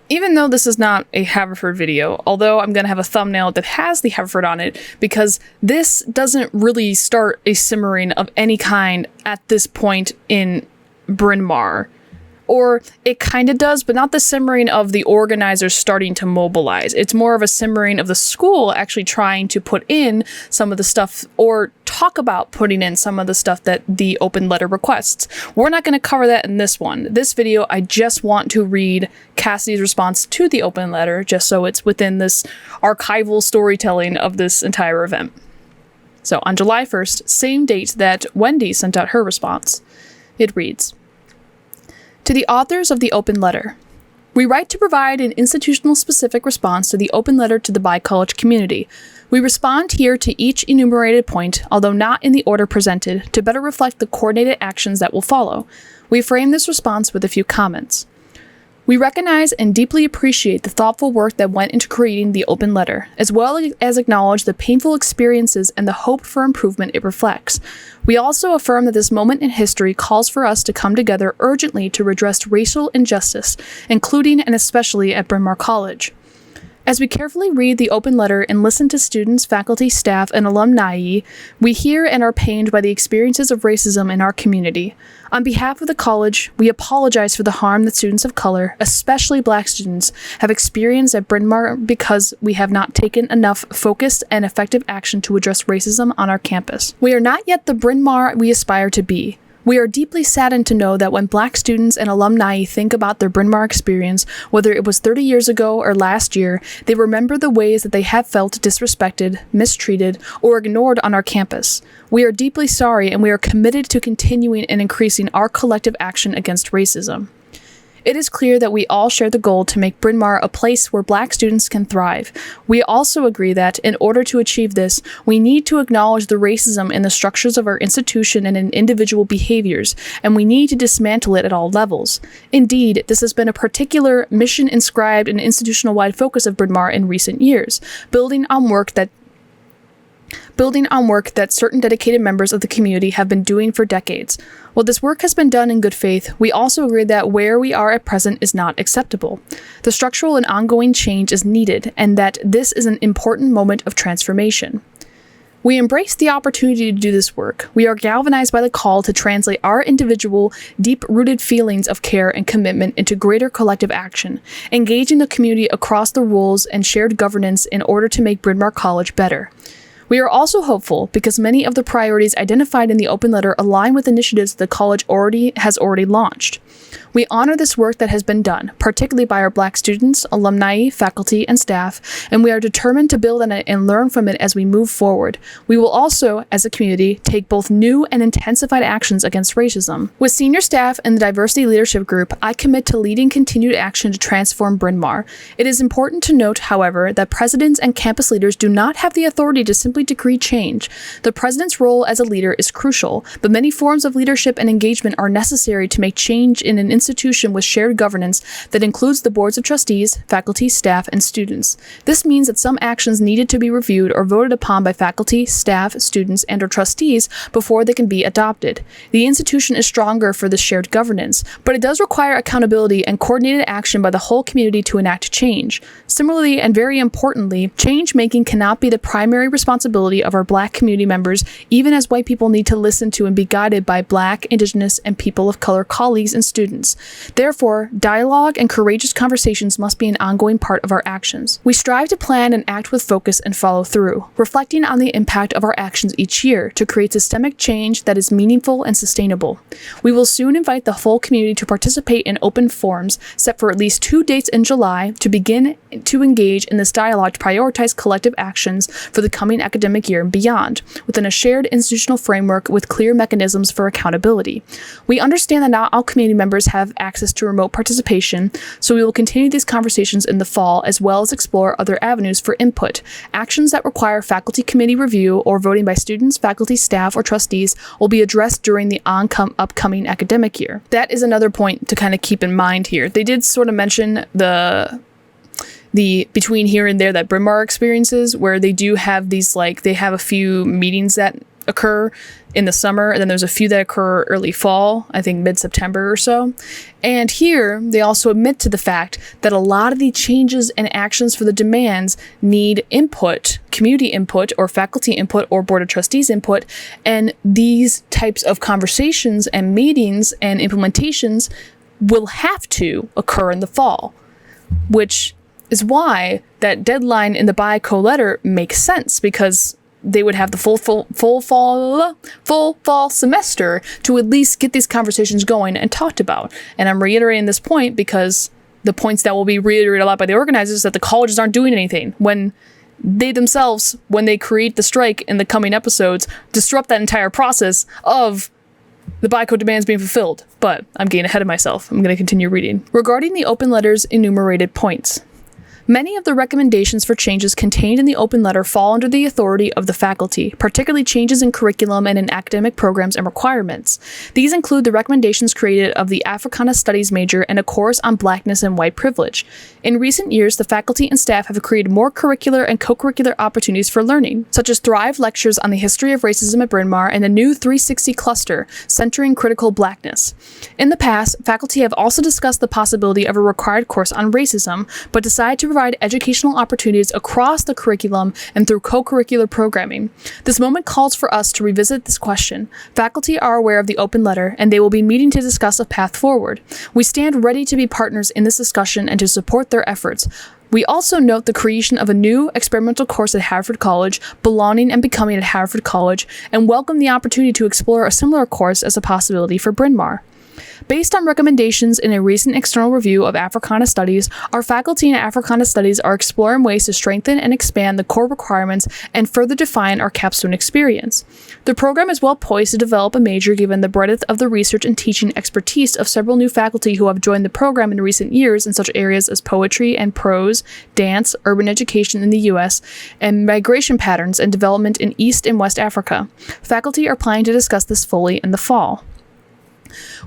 even though this is not a Haverford video, although I'm going to have a thumbnail that has the Haverford on it, because this doesn't really start a simmering of any kind at this point in Bryn Mawr. Or it kind of does, but not the simmering of the organizers starting to mobilize. It's more of a simmering of the school actually trying to put in some of the stuff, or talk about putting in some of the stuff that the open letter requests. We're not going to cover that in this one. This video, I just want to read Cassidy's response to the open letter, just so it's within this archival storytelling of this entire event. So on July 1st, same date that Wendy sent out her response, it reads, "To the authors of the open letter, we write to provide an institutional-specific response to the open letter to the bi-college community. We respond here to each enumerated point, although not in the order presented, to better reflect the coordinated actions that will follow. We frame this response with a few comments. We recognize and deeply appreciate the thoughtful work that went into creating the open letter, as well as acknowledge the painful experiences and the hope for improvement it reflects. We also affirm that this moment in history calls for us to come together urgently to redress racial injustice, including and especially at Bryn Mawr College. As we carefully read the open letter and listen to students, faculty, staff, and alumni, we hear and are pained by the experiences of racism in our community. On behalf of the college, we apologize for the harm that students of color, especially Black students, have experienced at Bryn Mawr because we have not taken enough focused and effective action to address racism on our campus. We are not yet the Bryn Mawr we aspire to be. We are deeply saddened to know that when Black students and alumni think about their Bryn Mawr experience, whether it was 30 years ago or last year, they remember the ways that they have felt disrespected, mistreated, or ignored on our campus. We are deeply sorry, and we are committed to continuing and increasing our collective action against racism. It is clear that we all share the goal to make Bryn Mawr a place where Black students can thrive. We also agree that, in order to achieve this, we need to acknowledge the racism in the structures of our institution and in individual behaviors, and we need to dismantle it at all levels. Indeed, this has been a particular mission-inscribed and institutional-wide focus of Bryn Mawr in recent years, building on work that certain dedicated members of the community have been doing for decades. While this work has been done in good faith, we also agree that where we are at present is not acceptable. The structural and ongoing change is needed, and that this is an important moment of transformation. We embrace the opportunity to do this work. We are galvanized by the call to translate our individual, deep-rooted feelings of care and commitment into greater collective action, engaging the community across the roles and shared governance in order to make Bryn Mawr College better. We are also hopeful because many of the priorities identified in the open letter align with initiatives the college has already launched. We honor this work that has been done, particularly by our Black students, alumni, faculty, and staff, and we are determined to build on it and learn from it as we move forward. We will also, as a community, take both new and intensified actions against racism. With senior staff and the diversity leadership group, I commit to leading continued action to transform Bryn Mawr. It is important to note, however, that presidents and campus leaders do not have the authority to simply decree change. The president's role as a leader is crucial, but many forms of leadership and engagement are necessary to make change in an institution with shared governance that includes the boards of trustees, faculty, staff, and students. This means that some actions needed to be reviewed or voted upon by faculty, staff, students, and/or trustees before they can be adopted. The institution is stronger for this shared governance, but it does require accountability and coordinated action by the whole community to enact change. Similarly, and very importantly, change-making cannot be the primary responsibility of our Black community members, even as white people need to listen to and be guided by Black, Indigenous, and people of color colleagues and students. Therefore, dialogue and courageous conversations must be an ongoing part of our actions. We strive to plan and act with focus and follow through, reflecting on the impact of our actions each year to create systemic change that is meaningful and sustainable. We will soon invite the full community to participate in open forums set for at least 2 dates in July to begin to engage in this dialogue to prioritize collective actions for the coming academic year and beyond, within a shared institutional framework with clear mechanisms for accountability. We understand that not all community members have access to remote participation, so we will continue these conversations in the fall as well as explore other avenues for input. Actions that require faculty committee review or voting by students, faculty, staff, or trustees will be addressed during the upcoming academic year. That is another point to kind of keep in mind here. They did sort of mention the between here and there that Bryn Mawr experiences, where they do have these, like, they have a few meetings that occur in the summer, and then there's a few that occur early fall, I think mid-September or so. And here, they also admit to the fact that a lot of the changes and actions for the demands need input, community input, or faculty input, or board of trustees input, and these types of conversations and meetings and implementations will have to occur in the fall, which is why that deadline in the BICO letter makes sense, because they would have the full fall semester to at least get these conversations going and talked about. And I'm reiterating this point because the points that will be reiterated a lot by the organizers is that the colleges aren't doing anything when they themselves, when they create the strike in the coming episodes, disrupt that entire process of the BICO demands being fulfilled. But I'm getting ahead of myself. I'm going to continue reading. Regarding the open letter's enumerated points, many of the recommendations for changes contained in the open letter fall under the authority of the faculty, particularly changes in curriculum and in academic programs and requirements. These include the recommendations created of the Africana Studies major and a course on Blackness and white privilege. In recent years, the faculty and staff have created more curricular and co-curricular opportunities for learning, such as Thrive lectures on the history of racism at Bryn Mawr and a new 360 cluster centering critical Blackness. In the past, faculty have also discussed the possibility of a required course on racism, but decided to provide educational opportunities across the curriculum and through co-curricular programming. This moment calls for us to revisit this question. Faculty are aware of the open letter, and they will be meeting to discuss a path forward. We stand ready to be partners in this discussion and to support their efforts. We also note the creation of a new experimental course at Harvard College, Belonging and Becoming at Harvard College, and welcome the opportunity to explore a similar course as a possibility for Bryn Mawr. Based on recommendations in a recent external review of Africana Studies, our faculty in Africana Studies are exploring ways to strengthen and expand the core requirements and further define our capstone experience. The program is well poised to develop a major given the breadth of the research and teaching expertise of several new faculty who have joined the program in recent years in such areas as poetry and prose, dance, urban education in the U.S., and migration patterns and development in East and West Africa. Faculty are planning to discuss this fully in the fall.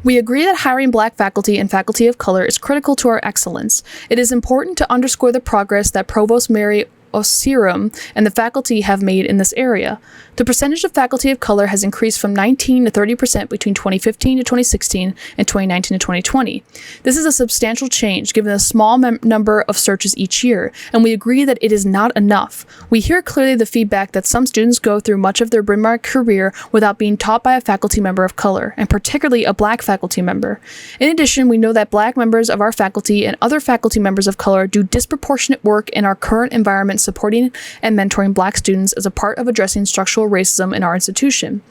We agree that hiring Black faculty and faculty of color is critical to our excellence. It is important to underscore the progress that Provost Mary Osirum and the faculty have made in this area. The percentage of faculty of color has increased from 19 to 30% between 2015 to 2016 and 2019 to 2020. This is a substantial change given the small number of searches each year, and we agree that it is not enough. We hear clearly the feedback that some students go through much of their Bryn Mawr career without being taught by a faculty member of color, and particularly a Black faculty member. In addition, we know that Black members of our faculty and other faculty members of color do disproportionate work in our current environment supporting and mentoring Black students as a part of addressing structural racism in our institution.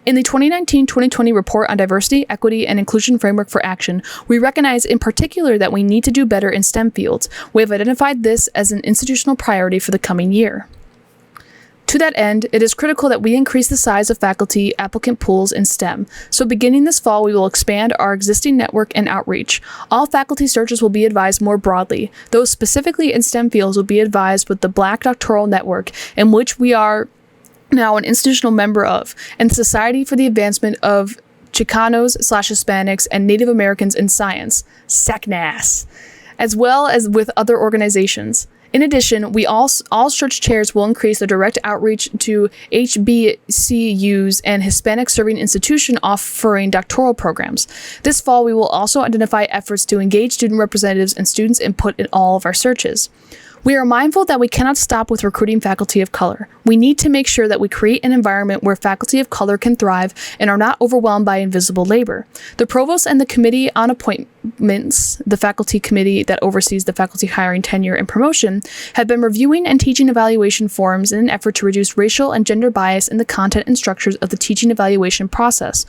In the 2019-2020 Report on Diversity, Equity, and Inclusion Framework for Action, we recognize in particular that we need to do better in STEM fields. We have identified this as an institutional priority for the coming year. To that end, it is critical that we increase the size of faculty applicant pools in STEM. So beginning this fall, we will expand our existing network and outreach. All faculty searches will be advised more broadly. Those specifically in STEM fields will be advised with the Black Doctoral Network, in which we are now an institutional member of, and the Society for the Advancement of Chicanos/Hispanics and Native Americans in Science, SACNAS, as well as with other organizations. In addition, all search chairs will increase the direct outreach to HBCUs and Hispanic serving institutions offering doctoral programs. This fall, we will also identify efforts to engage student representatives and students' input in all of our searches. We are mindful that we cannot stop with recruiting faculty of color. We need to make sure that we create an environment where faculty of color can thrive and are not overwhelmed by invisible labor. The provost and the committee on appointments, the faculty committee that oversees the faculty hiring, tenure, and promotion, have been reviewing and teaching evaluation forums in an effort to reduce racial and gender bias in the content and structures of the teaching evaluation process.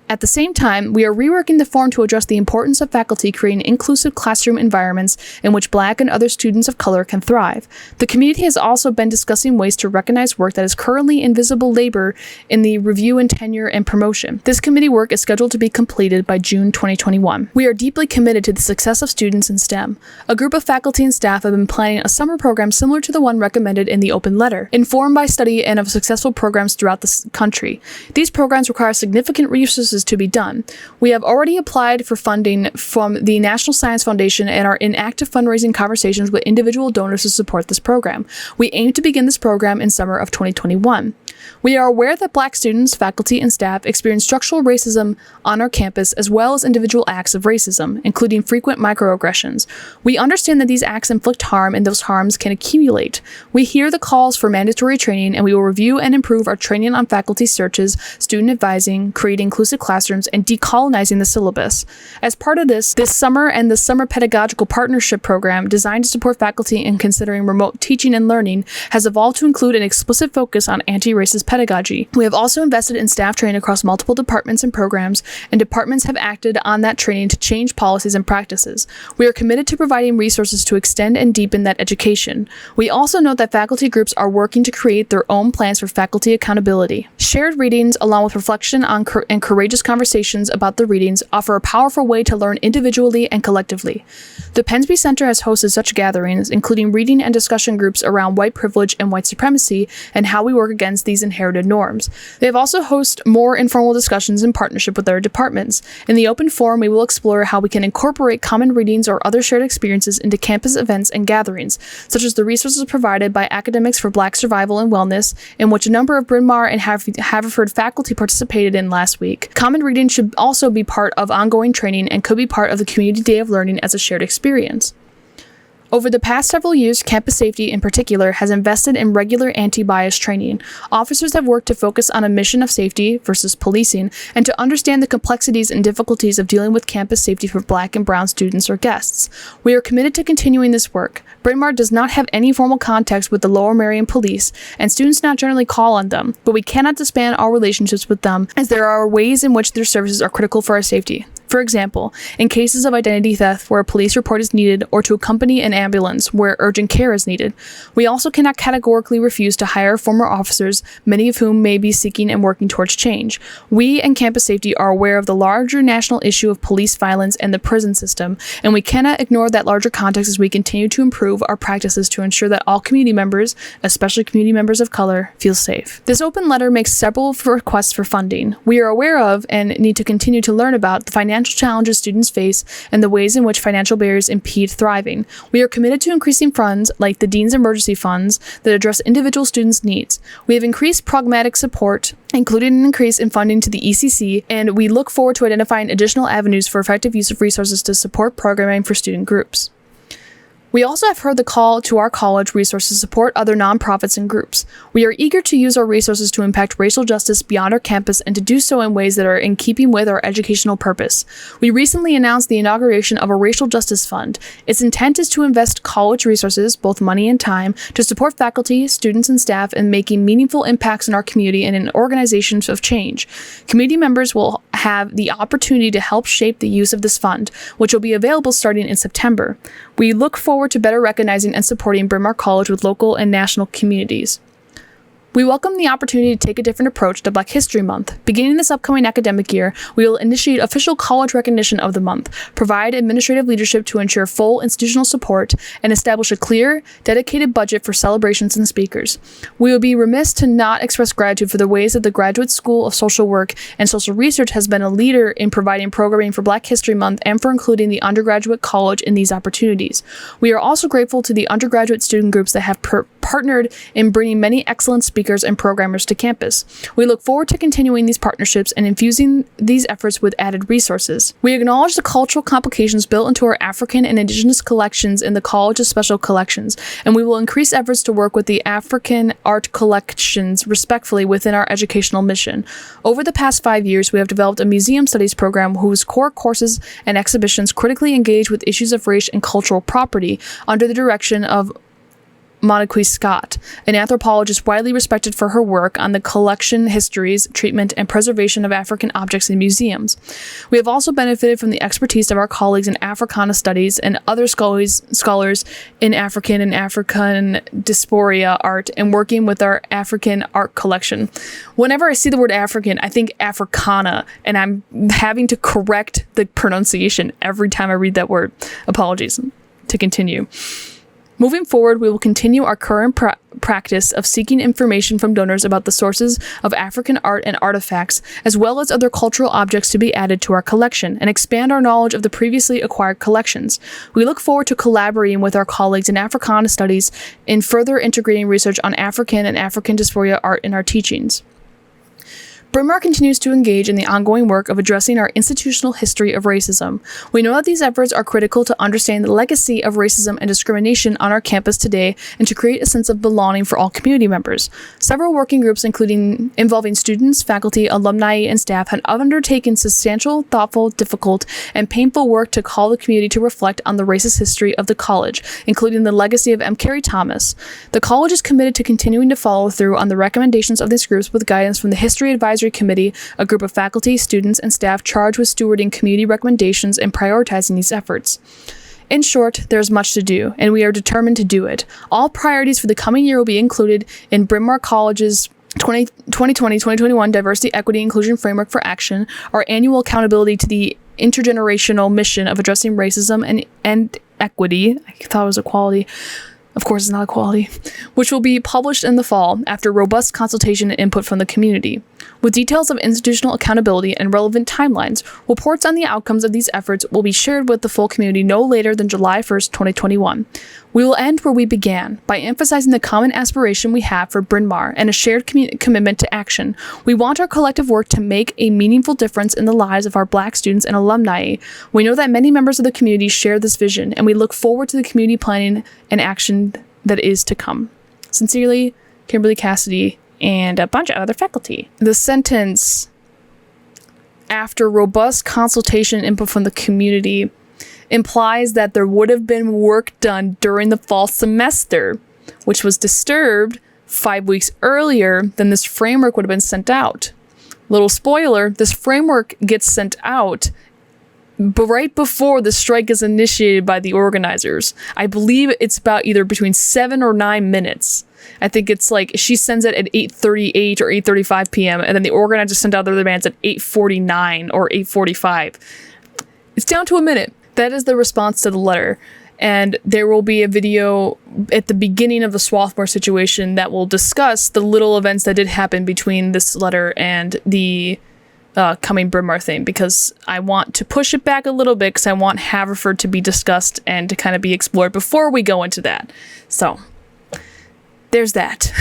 At the same time, we are reworking the form to address the importance of faculty creating inclusive classroom environments in which Black and other students of color can thrive. The community has also been discussing ways to recognize work that is currently invisible labor in the review and tenure and promotion. This committee work is scheduled to be completed by June 2021. We are deeply committed to the success of students in STEM. A group of faculty and staff have been planning a summer program similar to the one recommended in the open letter, informed by study and of successful programs throughout the country. These programs require significant resources resources to be done. We have already applied for funding from the National Science Foundation and are in active fundraising conversations with individual donors to support this program. We aim to begin this program in summer of 2021. We are aware that Black students, faculty, and staff experience structural racism on our campus as well as individual acts of racism, including frequent microaggressions. We understand that these acts inflict harm and those harms can accumulate. We hear the calls for mandatory training, and we will review and improve our training on faculty searches, student advising, creating inclusive classrooms, and decolonizing the syllabus. As part of this summer and the Summer Pedagogical Partnership Program, designed to support faculty in considering remote teaching and learning, has evolved to include an explicit focus on anti-racist pedagogy. We have also invested in staff training across multiple departments and programs, and departments have acted on that training to change policies and practices. We are committed to providing resources to extend and deepen that education. We also note that faculty groups are working to create their own plans for faculty accountability. Shared readings, along with reflection on and courageous conversations about the readings, offer a powerful way to learn individually and collectively. The Pensby Center has hosted such gatherings, including reading and discussion groups around white privilege and white supremacy and how we work against these inherited norms. They have also hosted more informal discussions in partnership with other departments. In the open forum, we will explore how we can incorporate common readings or other shared experiences into campus events and gatherings, such as the resources provided by Academics for Black Survival and Wellness, in which a number of Bryn Mawr and Haverford faculty participated in last week. Common reading should also be part of ongoing training and could be part of the Community Day of Learning as a shared experience. Over the past several years, Campus Safety in particular has invested in regular anti-bias training. Officers have worked to focus on a mission of safety versus policing and to understand the complexities and difficulties of dealing with campus safety for Black and brown students or guests. We are committed to continuing this work. Bryn Mawr does not have any formal contact with the Lower Merion Police, and students not generally call on them, but we cannot disband our relationships with them as there are ways in which their services are critical for our safety. For example, in cases of identity theft where a police report is needed or to accompany an ambulance where urgent care is needed. We also cannot categorically refuse to hire former officers, many of whom may be seeking and working towards change. We and Campus Safety are aware of the larger national issue of police violence and the prison system, and we cannot ignore that larger context as we continue to improve our practices to ensure that all community members, especially community members of color, feel safe. This open letter makes several requests for funding. We are aware of and need to continue to learn about the financial challenges students face and the ways in which financial barriers impede thriving. We are committed to increasing funds, like the Dean's Emergency Funds, that address individual students' needs. We have increased pragmatic support, including an increase in funding to the ECC, and we look forward to identifying additional avenues for effective use of resources to support programming for student groups. We also have heard the call to our college resources to support other nonprofits and groups. We are eager to use our resources to impact racial justice beyond our campus and to do so in ways that are in keeping with our educational purpose. We recently announced the inauguration of a racial justice fund. Its intent is to invest college resources, both money and time, to support faculty, students, and staff in making meaningful impacts in our community and in organizations of change. Community members will have the opportunity to help shape the use of this fund, which will be available starting in September. We look forward to better recognizing and supporting Bryn Mawr College with local and national communities. We welcome the opportunity to take a different approach to Black History Month. Beginning this upcoming academic year, we will initiate official college recognition of the month, provide administrative leadership to ensure full institutional support, and establish a clear, dedicated budget for celebrations and speakers. We would be remiss to not express gratitude for the ways that the Graduate School of Social Work and Social Research has been a leader in providing programming for Black History Month and for including the undergraduate college in these opportunities. We are also grateful to the undergraduate student groups that have partnered in bringing many excellent speakers and programmers to campus. We look forward to continuing these partnerships and infusing these efforts with added resources. We acknowledge the cultural complications built into our African and Indigenous collections in the College's special collections, and we will increase efforts to work with the African art collections respectfully within our educational mission. Over the past 5 years, we have developed a museum studies program whose core courses and exhibitions critically engage with issues of race and cultural property under the direction of Monaquis Scott, an anthropologist widely respected for her work on the collection, histories, treatment, and preservation of African objects in museums. We have also benefited from the expertise of our colleagues in Africana studies and other scholars in African and African diaspora art and working with our African art collection. Whenever I see the word African, I think Africana, and I'm having to correct the pronunciation every time I read that word. Apologies. To continue. Moving forward, we will continue our current practice of seeking information from donors about the sources of African art and artifacts, as well as other cultural objects to be added to our collection, and expand our knowledge of the previously acquired collections. We look forward to collaborating with our colleagues in Africana Studies in further integrating research on African and African diaspora art in our teachings. Bryn Mawr continues to engage in the ongoing work of addressing our institutional history of racism. We know that these efforts are critical to understand the legacy of racism and discrimination on our campus today and to create a sense of belonging for all community members. Several working groups, involving students, faculty, alumni, and staff, have undertaken substantial, thoughtful, difficult, and painful work to call the community to reflect on the racist history of the college, including the legacy of M. Carey Thomas. The college is committed to continuing to follow through on the recommendations of these groups with guidance from the History Advisory Committee, a group of faculty, students, and staff charged with stewarding community recommendations and prioritizing these efforts. In short, there is much to do, and we are determined to do it. All priorities for the coming year will be included in Bryn Mawr College's 2020-2021 Diversity, Equity, Inclusion Framework for Action, our annual accountability to the intergenerational mission of addressing racism and equity. I thought it was equality. Of course, it's not equality, which will be published in the fall after robust consultation and input from the community. With details of institutional accountability and relevant timelines, reports on the outcomes of these efforts will be shared with the full community no later than July 1st, 2021. We will end where we began, by emphasizing the common aspiration we have for Bryn Mawr and a shared commitment to action. We want our collective work to make a meaningful difference in the lives of our Black students and alumni. We know that many members of the community share this vision, and we look forward to the community planning and action that is to come. Sincerely, Kimberly Cassidy, and a bunch of other faculty. The sentence, after robust consultation and input from the community, implies that there would have been work done during the fall semester, which was disturbed 5 weeks earlier than this framework would have been sent out. Little spoiler, this framework gets sent out right before the strike is initiated by the organizers. I believe it's about either between 7 or 9 minutes. I think it's like she sends it at 8:38 or 8:35 p.m. and then the organizers send out their demands at 8:49 or 8:45. It's down to a minute. That is the response to the letter. And there will be a video at the beginning of the Swarthmore situation that will discuss the little events that did happen between this letter and the coming Bryn Mawr thing, because I want to push it back a little bit because I want Haverford to be discussed and to kind of be explored before we go into that. So there's that.